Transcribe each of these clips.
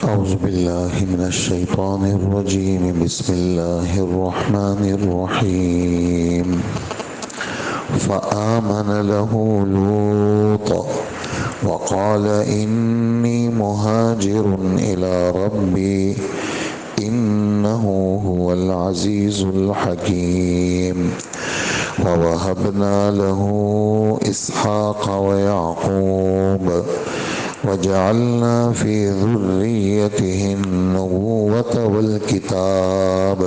أعوذ بالله من الشيطان الرجيم. بسم الله الرحمن الرحيم. فآمن له لوط وقال إني مهاجر إلى ربي إنه هو العزيز الحكيم. ووهبنا له إسحاق ويعقوب وجعلنا في ذريته النبوة والكتاب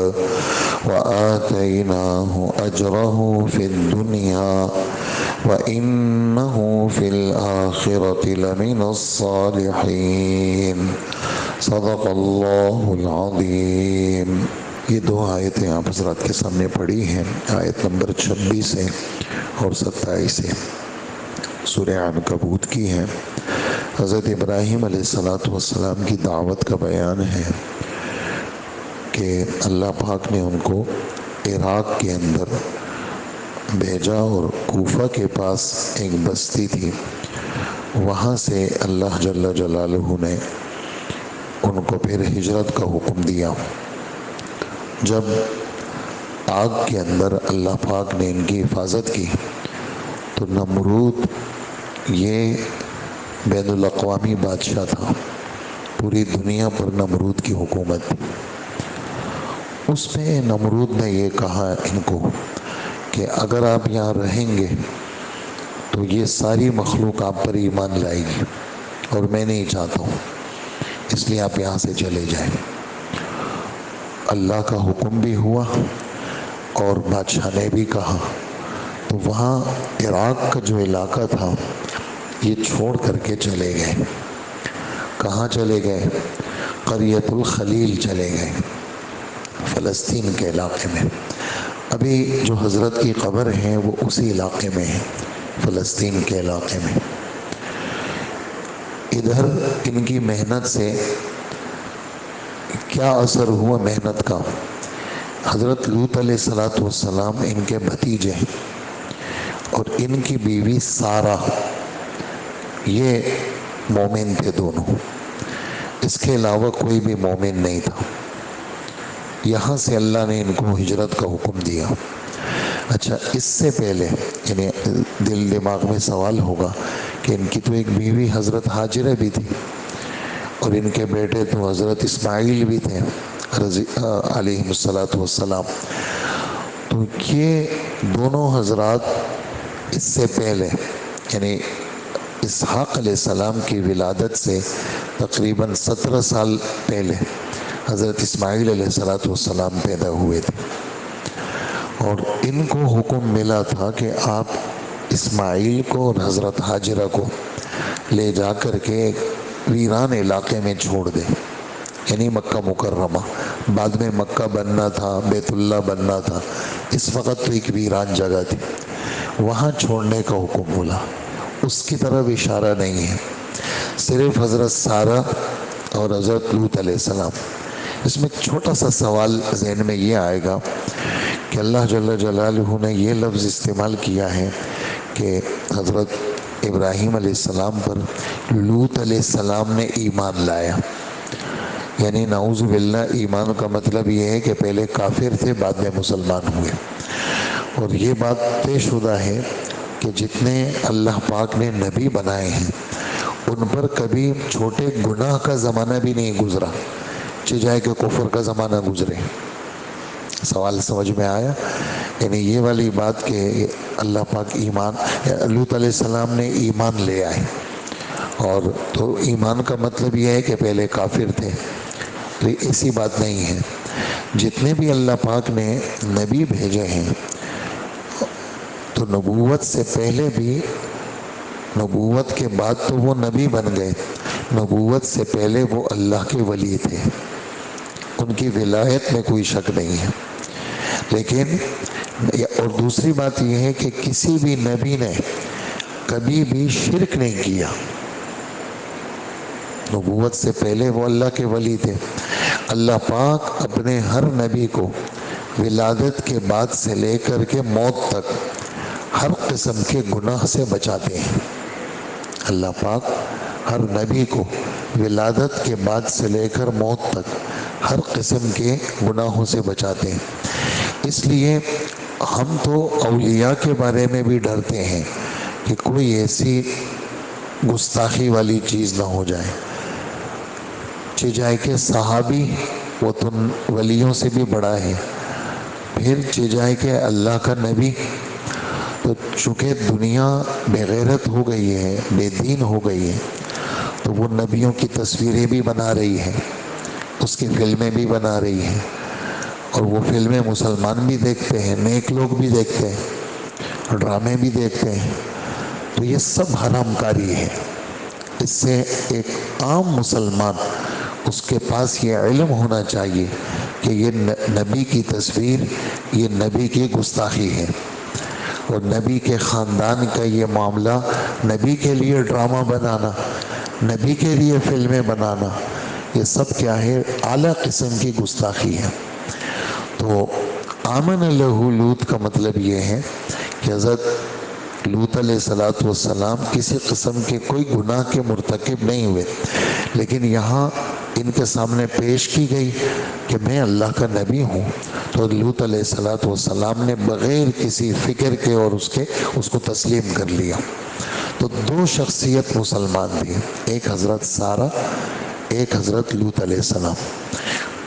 وآتيناه أجره في الدنيا وإنه في الآخرة لمن الصالحين. صدق اللہ العظیم. یہ دو آیتیں آپ حضرات کے سامنے پڑھی ہیں، آیت نمبر 26 ہے اور 27 ہے، سورہ عنکبوت کی ہیں. حضرت ابراہیم علیہ السلام کی دعوت کا بیان ہے کہ اللہ پاک نے ان کو عراق کے اندر بھیجا اور کوفہ کے پاس ایک بستی تھی، وہاں سے اللہ جل جلالہ نے ان کو پھر ہجرت کا حکم دیا. جب آگ کے اندر اللہ پاک نے ان کی حفاظت کی تو نمرود یہ بین الاقوامی بادشاہ تھا، پوری دنیا پر نمرود کی حکومت تھی. اس میں نمرود نے یہ کہا ان کو کہ اگر آپ یہاں رہیں گے تو یہ ساری مخلوق آپ پر ایمان لائے گی اور میں نہیں چاہتا ہوں، اس لیے آپ یہاں سے چلے جائیں. اللہ کا حکم بھی ہوا اور بادشاہ نے بھی کہا. تو وہاں عراق کا جو علاقہ تھا یہ چھوڑ کر کے چلے گئے. کہاں چلے گئے؟ قریۃ الخلیل چلے گئے، فلسطین کے علاقے میں. ابھی جو حضرت کی قبر ہے وہ اسی علاقے میں ہے، فلسطین کے علاقے میں. ادھر ان کی محنت سے کیا اثر ہوا محنت کا؟ حضرت لوط علیہ السلام ان کے بھتیجے اور ان کی بیوی سارہ یہ مومن تھے دونوں، اس کے علاوہ کوئی بھی مومن نہیں تھا. یہاں سے اللہ نے ان کو ہجرت کا حکم دیا. اچھا، اس سے پہلے یعنی دل دماغ میں سوال ہوگا کہ ان کی تو ایک بیوی حضرت ہاجرہ بھی تھی اور ان کے بیٹے تو حضرت اسماعیل بھی تھے علیہ السلام. تو یہ دونوں حضرات اس سے پہلے یعنی اسحاق علیہ السلام کی ولادت سے تقریباً 17 سال پہلے حضرت اسماعیل علیہ السلام پیدا ہوئے تھے. اور ان کو حکم ملا تھا کہ آپ اسماعیل کو اور حضرت ہاجرہ کو لے جا کر کے ایک ویران علاقے میں چھوڑ دیں، یعنی مکہ مکرمہ. بعد میں مکہ بننا تھا، بیت اللہ بننا تھا، اس وقت تو ایک ویران جگہ تھی، وہاں چھوڑنے کا حکم بولا. اس کی طرف اشارہ نہیں ہے، صرف حضرت سارہ اور حضرت لوط علیہ السلام. اس میں چھوٹا سا سوال ذہن میں یہ آئے گا کہ اللہ جل جلالہ نے یہ لفظ استعمال کیا ہے کہ حضرت ابراہیم علیہ السلام پر لوط علیہ السلام نے ایمان لایا. یعنی نعوذ باللہ، ایمان کا مطلب یہ ہے کہ پہلے کافر تھے بعد میں مسلمان ہوئے. اور یہ بات طے شدہ ہے کہ جتنے اللہ پاک نے نبی بنائے ہیں ان پر کبھی چھوٹے گناہ کا زمانہ بھی نہیں گزرا، چاہے کہ کفر کا زمانہ گزرے. سوال سمجھ میں آیا؟ یعنی یہ والی بات کہ اللہ پاک ایمان، لوط علیہ السلام نے ایمان لے آئے، اور تو ایمان کا مطلب یہ ہے کہ پہلے کافر تھے، تو ایسی بات نہیں ہے. جتنے بھی اللہ پاک نے نبی بھیجے ہیں تو نبوت سے پہلے بھی، نبوت کے بعد تو وہ نبی بن گئے، نبوت سے پہلے وہ اللہ کے ولی تھے، ان کی ولایت میں کوئی شک نہیں ہے. لیکن اور دوسری بات یہ ہے کہ کسی بھی نبی نے کبھی بھی شرک نہیں کیا. نبوت سے پہلے وہ اللہ کے ولی تھے. اللہ پاک اپنے ہر نبی کو ولادت کے بعد سے لے کر کے موت تک ہر قسم کے گناہ سے بچاتے ہیں. اللہ پاک ہر نبی کو ولادت کے بعد سے لے کر موت تک ہر قسم کے گناہوں سے بچاتے ہیں۔ اس لیے ہم تو اولیاء کے بارے میں بھی ڈرتے ہیں کہ کوئی ایسی گستاخی والی چیز نہ ہو جائے، چجائے کہ صحابی وہ تو ولیوں سے بھی بڑا ہے، پھر چجائے کہ اللہ کا نبی، تو چونکہ دنیا بے غیرت ہو گئی ہے، بے دین ہو گئی ہے، تو وہ نبیوں کی تصویریں بھی بنا رہی ہے، اس کی فلمیں بھی بنا رہی ہیں، اور وہ فلمیں مسلمان بھی دیکھتے ہیں، نیک لوگ بھی دیکھتے ہیں، ڈرامے بھی دیکھتے ہیں، تو یہ سب حرام کاری ہے۔ اس سے ایک عام مسلمان، اس کے پاس یہ علم ہونا چاہیے کہ یہ نبی کی تصویر، یہ نبی کی گستاخی ہے، اور نبی کے خاندان کا یہ معاملہ، نبی کے لیے ڈرامہ بنانا، نبی کے لیے فلمیں بنانا، یہ سب کیا ہے؟ اعلیٰ قسم کی گستاخی ہے۔ تو آمن لہ لوط کا مطلب یہ ہے کہ حضرت لوط علیہ السلام کسی قسم کے کوئی گناہ کے مرتکب نہیں ہوئے، لیکن یہاں ان کے سامنے پیش کی گئی کہ میں اللہ کا نبی ہوں، تو لوط علیہ السلام نے بغیر کسی فکر کے اور اس کو تسلیم کر لیا۔ تو دو شخصیت مسلمان تھی، ایک حضرت سارہ، ایک حضرت لوط علیہ السلام۔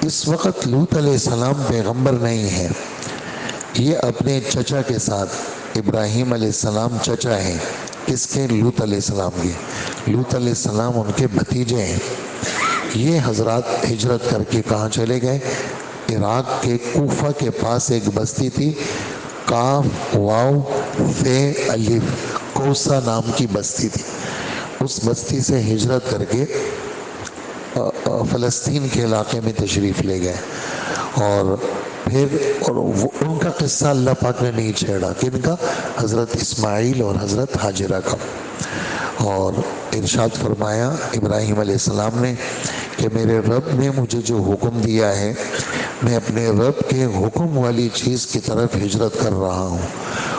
اس وقت لوط علیہ السلام پیغمبر نہیں ہے، یہ اپنے چچا کے ساتھ، ابراہیم علیہ السلام چچا ہیں، کس کے؟ لوط علیہ السلام کے۔ لوط علیہ السلام ان کے بھتیجے ہیں۔ یہ حضرات ہجرت کر کے کہاں چلے گئے؟ عراق کے کوفہ کے پاس ایک بستی تھی، کاف واو فے الف، کوسا نام کی بستی تھی۔ اس بستی سے ہجرت کر کے فلسطین کے علاقے میں تشریف لے گئے، اور ان کا قصہ اللہ پاک نے نہیں چھیڑا، کن کا؟ حضرت اسماعیل اور حضرت ہاجرہ کا۔ اور ارشاد فرمایا ابراہیم علیہ السلام نے کہ میرے رب نے مجھے جو حکم دیا ہے، میں اپنے رب کے حکم والی چیز کی طرف ہجرت کر رہا ہوں،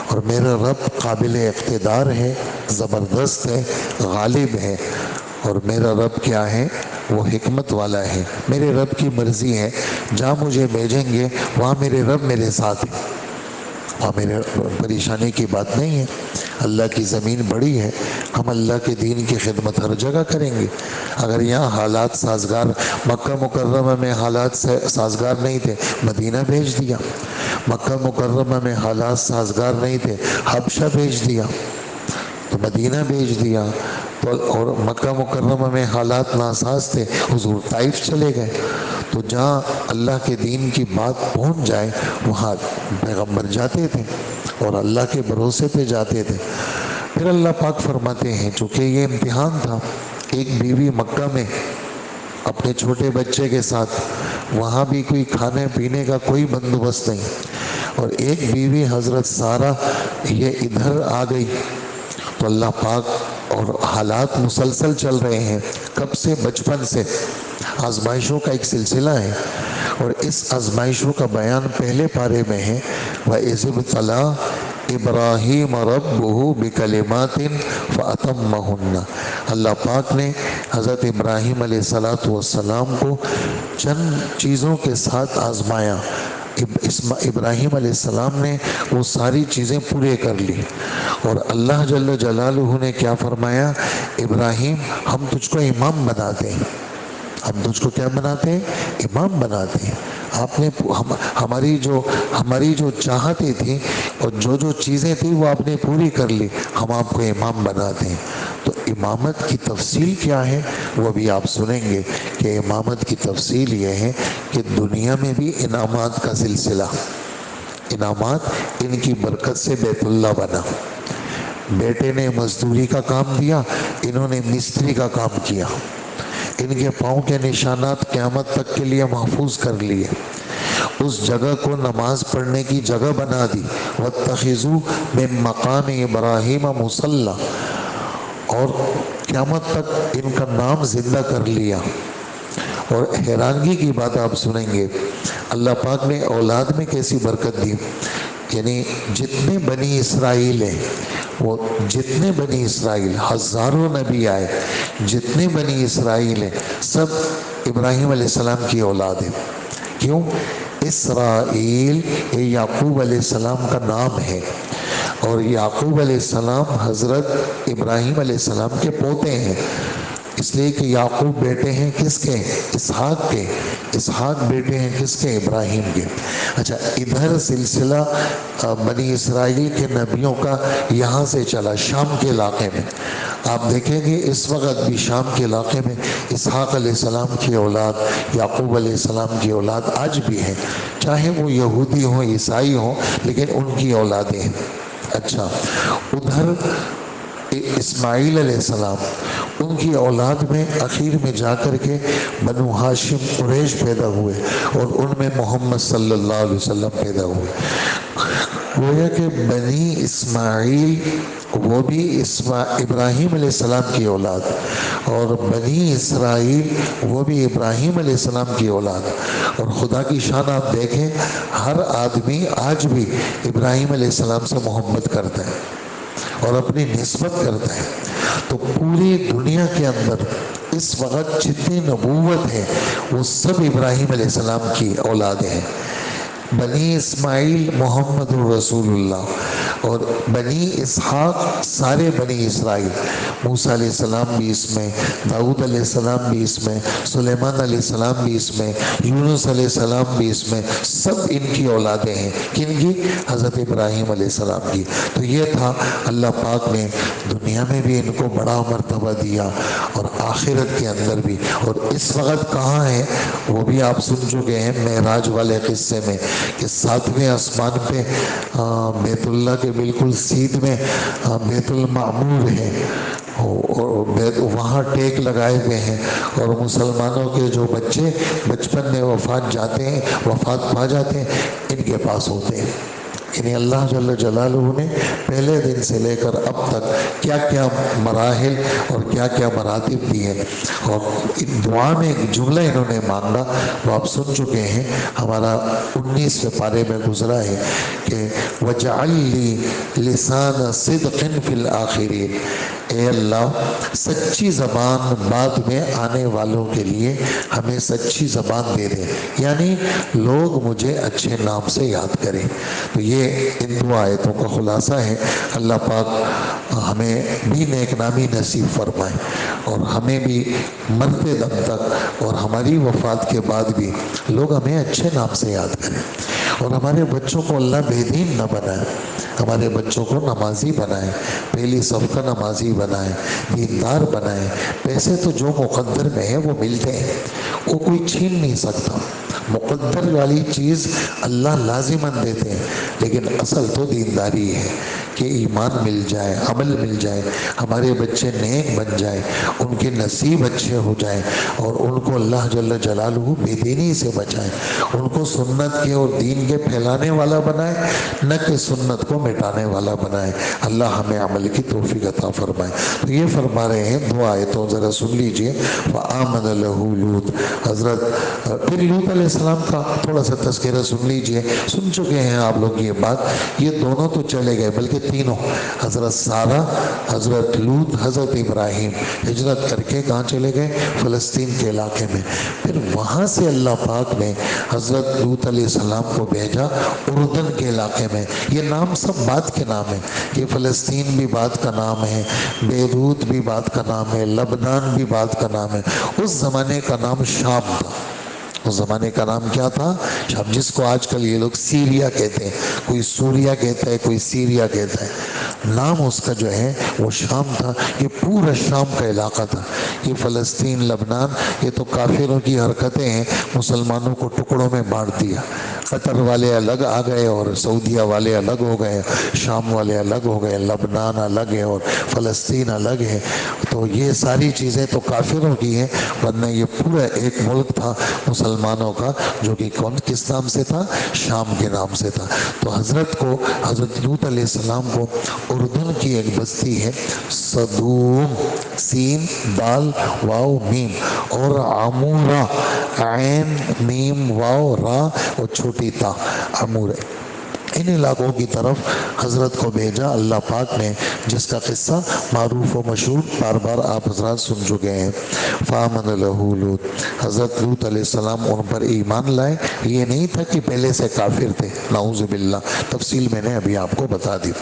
اور میرا رب قابل اقتدار ہے، زبردست ہے، غالب ہے، اور میرا رب کیا ہے؟ وہ حکمت والا ہے۔ میرے رب کی مرضی ہے، جہاں مجھے بھیجیں گے وہاں میرے رب میرے ساتھ ہے، وہاں میرے پریشانی کی بات نہیں ہے۔ اللہ کی زمین بڑی ہے، ہم اللہ کے دین کی خدمت ہر جگہ کریں گے۔ اگر یہاں حالات سازگار، مکہ مکرمہ میں حالات سازگار نہیں تھے، مدینہ بھیج دیا۔ مکہ مکرمہ میں حالات سازگار نہیں تھے، حبشہ بھیج دیا، تو مدینہ بھیج دیا۔ اور مکہ مکرمہ میں حالات ناساز تھے، حضور طائف چلے گئے۔ تو جہاں اللہ کے دین کی بات پہنچ جائے وہاں پیغمبر جاتے تھے، اور اللہ کے بھروسے پہ جاتے تھے۔ پھر اللہ پاک فرماتے ہیں چونکہ یہ امتحان تھا، ایک بیوی مکہ میں اپنے چھوٹے بچے کے ساتھ، وہاں بھی کوئی کھانے پینے کا کوئی بندوبست نہیں، اور ایک بیوی حضرت سارہ یہ ادھر آ گئی، تو اللہ پاک، اور حالات مسلسل چل رہے ہیں، کب سے؟ بچپن سے آزمائشوں کا ایک سلسلہ ہے، اور اس آزمائشوں کا بیان پہلے پارے میں ہے۔ وَإِذِ ابْتَلَىٰ إِبْرَاهِيمَ رَبُّهُ بِكَلِمَاتٍ فَأَتَمَّهُنَّ، اللہ پاک نے حضرت ابراہیم علیہ السلام کو چند چیزوں کے ساتھ آزمایا۔ ابراہیم علیہ السلام نے وہ ساری چیزیں پورے کر لی، اور اللہ جل جلالہ نے کیا فرمایا؟ ابراہیم ہم تجھ کو امام بناتے ہیں، ہم تجھ کو کیا بناتے ہیں؟ امام بناتے ہیں۔ آپ نے ہماری جو چاہتیں تھیں اور جو چیزیں تھیں وہ آپ نے پوری کر لی، ہم آپ کو امام بناتے ہیں۔ تو امامت کی تفصیل کیا ہے وہ بھی آپ سنیں گے کہ امامت کی تفصیل یہ ہے کہ دنیا میں بھی انعامات کا سلسلہ، انعامات، ان کی برکت سے بیت اللہ بنا۔ بیٹے نے مزدوری کا کام دیا، انہوں نے مستری کا کام کیا، ان کے پاؤں کے نشانات قیامت تک کے لیے محفوظ کر لیے، اس جگہ کو نماز پڑھنے کی جگہ بنا دی۔ وَاتَّخِذُوا مِن مَّقَامِ إِبْرَاهِيمَ مُصَلًّى، اور قیامت تک ان کا نام زندہ کر لیا۔ اور حیرانگی کی بات آپ سنیں گے، اللہ پاک نے اولاد میں کیسی برکت دی۔ یعنی جتنے بنی اسرائیل ہیں، وہ جتنے بنی اسرائیل، ہزاروں نبی آئے، جتنے بنی اسرائیل ہیں سب ابراہیم علیہ السلام کی اولاد ہیں۔ کیوں؟ اسرائیل یہ یعقوب علیہ السلام کا نام ہے، اور یعقوب علیہ السلام حضرت ابراہیم علیہ السلام کے پوتے ہیں، اس لیے کہ یعقوب بیٹے ہیں کس کے؟ اسحاق کے، اسحاق بیٹے ہیں کس کے؟ ابراہیم کے۔ اچھا، ادھر سلسلہ بنی اسرائیل کے نبیوں کا یہاں سے چلا شام کے علاقے میں۔ آپ دیکھیں گے اس وقت بھی شام کے علاقے میں اسحاق علیہ السلام کی اولاد، یعقوب علیہ السلام کی اولاد آج بھی ہے، چاہے وہ یہودی ہوں عیسائی ہوں، لیکن ان کی اولادیں ہیں۔ اچھا، ادھر اسماعیل علیہ السلام، ان کی اولاد میں اخیر میں جا کر کے بنو ہاشم قریش پیدا ہوئے، اور ان میں محمد صلی اللہ علیہ وسلم پیدا ہوئے۔ گویا کہ بنی اسماعیل وہ بھی ابراہیم علیہ السلام کی اولاد، اور بنی اسرائیل وہ بھی ابراہیم علیہ السلام کی اولاد۔ اور خدا کی شان آپ دیکھیں، ہر آدمی آج بھی ابراہیم علیہ السلام سے محبت کرتا ہے اور اپنی نسبت کرتا ہے۔ تو پوری دنیا کے اندر اس وقت جتنی نبوت ہے وہ سب ابراہیم علیہ السلام کی اولادیں ہیں۔ بنی اسماعیل محمد الرسول اللہ، اور بنی اسحاق سارے بنی اسرائیل، موسیٰ علیہ السلام بھی اس میں، داؤد علیہ السلام بھی اس میں، سلیمان علیہ السلام بھی اس میں، یونس علیہ السلام بھی اس میں، سب ان کی اولادیں ہیں۔ کن کی؟ حضرت ابراہیم علیہ السلام کی۔ تو یہ تھا، اللہ پاک نے دنیا میں بھی ان کو بڑا مرتبہ دیا اور آخرت کے اندر بھی۔ اور اس وقت کہاں ہے وہ بھی آپ سن چکے ہیں معراج والے قصے میں، کہ 7ویں آسمان پہ بیت اللہ کے بالکل سیدھ میں بیت المعمور ہے، اور وہاں ٹیک لگائے ہوئے ہیں، اور مسلمانوں کے جو بچے بچپن میں وفات پا جاتے ہیں ان کے پاس ہوتے ہیں۔ یعنی اللہ جل جلالہ نے پہلے دن سے لے کر اب تک کیا کیا مراحل اور کیا کیا مراتب دی ہیں، اور دعا میں ایک جملہ انہوں نے مانگا وہ آپ سن چکے ہیں، ہمارا 19ویں پارے میں گزرا ہے کہ وَجَعَلْ لِي لِسَانَ صِدْقٍ فِي الْآخِرِينَ، اے اللہ سچی زبان بعد میں آنے والوں کے لیے ہمیں سچی زبان دے دیں، یعنی لوگ مجھے اچھے نام سے یاد کریں۔ تو یہ ان دو آیتوں کا خلاصہ ہے۔ اللہ پاک ہمیں بھی نیک نامی نصیب فرمائے، اور ہمیں بھی مرتے دم تک اور ہماری وفات کے بعد بھی لوگ ہمیں اچھے نام سے یاد کریں، اور ہمارے بچوں کو اللہ بے دین نہ بنائے، ہمارے بچوں کو نمازی بنائے، پہلی صف کا نمازی بنائے، دیندار بنائے۔ پیسے تو جو مقدر میں ہے وہ ملتے ہیں، وہ کوئی چھین نہیں سکتا، مقدر والی چیز اللہ لازماً دیتے ہیں، لیکن اصل تو دینداری ہے کہ ایمان مل جائے، عمل مل جائے، ہمارے بچے نیک بن جائیں، ان کے نصیب اچھے ہو جائیں، اور ان کو اللہ جل جلالہ بے دینی سے بچائے، ان کو سنت کے اور دین کے پھیلانے والا بنائے، نہ کہ سنت کو مٹانے والا بنائے۔ اللہ ہمیں عمل کی توفیق عطا فرمائے۔ تو یہ فرما رہے ہیں، دو آیتوں ذرا سن لیجئے۔ وَآمَنَ لَهُ لوط، حضرت پھر لوط علیہ السلام کا تھوڑا سا تذکرہ سن لیجئے، سن چکے ہیں آپ لوگ یہ بات، یہ دونوں تو چلے گئے، بلکہ تینوں، حضرت سارہ، حضرت لوط، حضرت ابراہیم ہجرت کر کے کہاں چلے گئے؟ فلسطین کے علاقے میں۔ پھر وہاں سے اللہ پاک نے حضرت لوط علیہ السلام کو بھیجا اردن کے علاقے میں۔ یہ نام سب بات کے نام ہیں، یہ فلسطین بھی بات کا نام ہے، بیروت بھی بات کا نام ہے، لبنان بھی بات کا نام ہے۔ اس زمانے کا نام شام تھا، اس زمانے کا نام کیا تھا؟ شام، جس کو آج کل یہ لوگ سیریا کہتے ہیں، کوئی سوریا کہتا ہے، کوئی سیریا کہتا ہے، نام اس کا جو ہے وہ شام تھا۔ یہ پورا شام کا علاقہ تھا، یہ فلسطین، لبنان، یہ تو کافروں کی حرکتیں ہیں، مسلمانوں کو ٹکڑوں میں بانٹ دیا، قطر والے الگ آ گئے اور سعودیہ والے الگ ہو گئے، شام والے الگ ہو گئے، لبنان الگ ہے اور فلسطین الگ ہے۔ تو یہ ساری چیزیں تو کافروں کی ہیں، ورنہ یہ پورا ایک ملک تھا مسلمانوں کا، جو کہ کس نام سے تھا؟ شام کے نام سے تھا۔ تو حضرت لوط علیہ السلام کو اردن کی ایک بستی ہے صدوم، سین دال واو میم، اور عمورہ، عین میم واو را اور چھوٹی تا، عمورہ، ان علاقوں کی طرف حضرت کو بھیجا اللہ پاک نے، جس کا قصہ معروف و مشہور بار بار آپ حضرات سن چکے ہیں۔ فآمن لہ لوط، حضرت لوط علیہ السلام ان پر ایمان لائے۔ یہ نہیں تھا کہ پہلے سے کافر تھے، نعوذ باللہ، تفصیل میں نے ابھی آپ کو بتا دی۔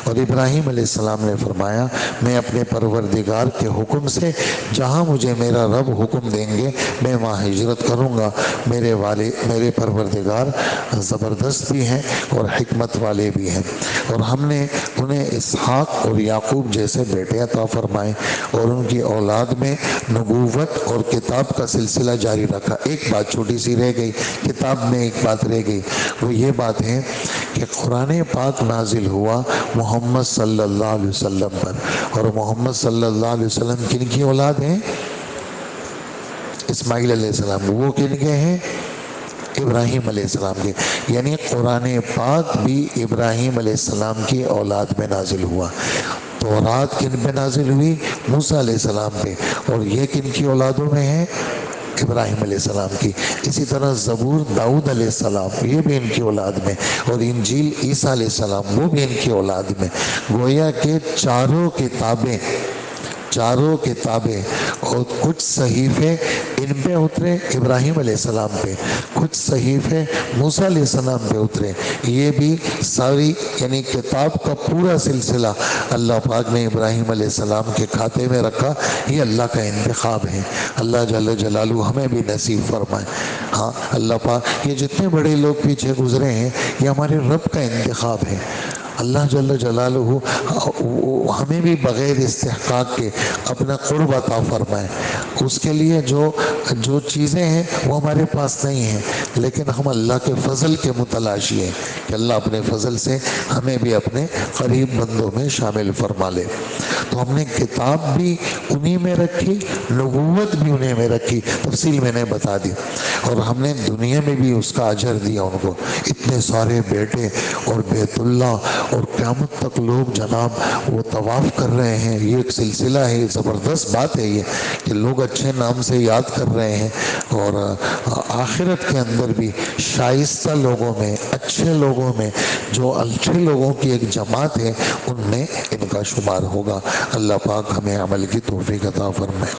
اور ابراہیم علیہ السلام نے فرمایا میں اپنے پروردگار کے حکم سے جہاں مجھے میرا رب حکم دیں گے میں وہاں ہجرت کروں گا۔ میرے پروردگار زبردست بھی ہیں اور حکمت والے بھی ہیں، اور ہم نے انہیں اسحاق اور یعقوب جیسے بیٹے عطا فرمائے اور ان کی اولاد میں نبوت اور کتاب کا سلسلہ جاری رکھا۔ ایک بات چھوٹی سی رہ گئی، کتاب میں ایک بات رہ گئی، وہ یہ بات ہے کہ قرآن پاک نازل ہوا محمد صلی اللہ علیہ وسلم پر، اور محمد صلی اللہ علیہ وسلم کن کی اولاد ہیں؟ اسماعیل علیہ السلام۔ وہ کن کے ہیں؟ ابراہیم علیہ السلام کے۔ یعنی قرآن پاک بھی ابراہیم علیہ السلام کی اولاد میں نازل ہوا۔ تورات کن پہ نازل ہوئی؟ موسیٰ علیہ السلام پہ، اور یہ کن کی اولادوں میں ہے؟ ابراہیم علیہ السلام کی۔ اسی طرح زبور داؤد علیہ السلام، یہ بھی ان کی اولاد میں، اور انجیل عیسیٰ علیہ السلام، وہ بھی ان کی اولاد میں۔ گویا کہ چاروں کتابیں اور کچھ صحیفے ان پہ اترے ابراہیم علیہ السلام پہ، کچھ صحیفے موسیٰ علیہ السلام پہ اترے۔ یہ بھی ساری یعنی کتاب کا پورا سلسلہ اللہ پاک نے ابراہیم علیہ السلام کے کھاتے میں رکھا۔ یہ اللہ کا انتخاب ہے، اللہ جل جلالہ ہمیں بھی نصیب فرمائے۔ ہاں اللہ پاک، یہ جتنے بڑے لوگ پیچھے گزرے ہیں یہ ہمارے رب کا انتخاب ہے۔ اللہ جل جلالہ ہمیں بھی بغیر استحقاق کے اپنا قرب عطا فرمائے۔ اس کے لیے جو چیزیں ہیں وہ ہمارے پاس نہیں ہیں، لیکن ہم اللہ کے فضل کے متلاشی ہیں کہ اللہ اپنے فضل سے ہمیں بھی اپنے قریب بندوں میں شامل فرما لے۔ تو ہم نے کتاب بھی انہی میں رکھی، نبوت بھی انہی میں رکھی، تفصیل میں نے بتا دی، اور ہم نے دنیا میں بھی اس کا اجر دیا ان کو۔ اتنے سارے بیٹے اور بیت اللہ، اور قیامت تک لوگ جناب وہ طواف کر رہے ہیں۔ یہ ایک سلسلہ ہے، زبردست بات ہے یہ کہ لوگ اچھے نام سے یاد کر رہے ہیں، اور آخرت کے اندر بھی شائستہ لوگوں میں، اچھے لوگوں میں، جو اچھے لوگوں کی ایک جماعت ہے ان میں ان کا شمار ہوگا۔ اللہ پاک ہمیں عمل کی توفیق عطا فرمائے۔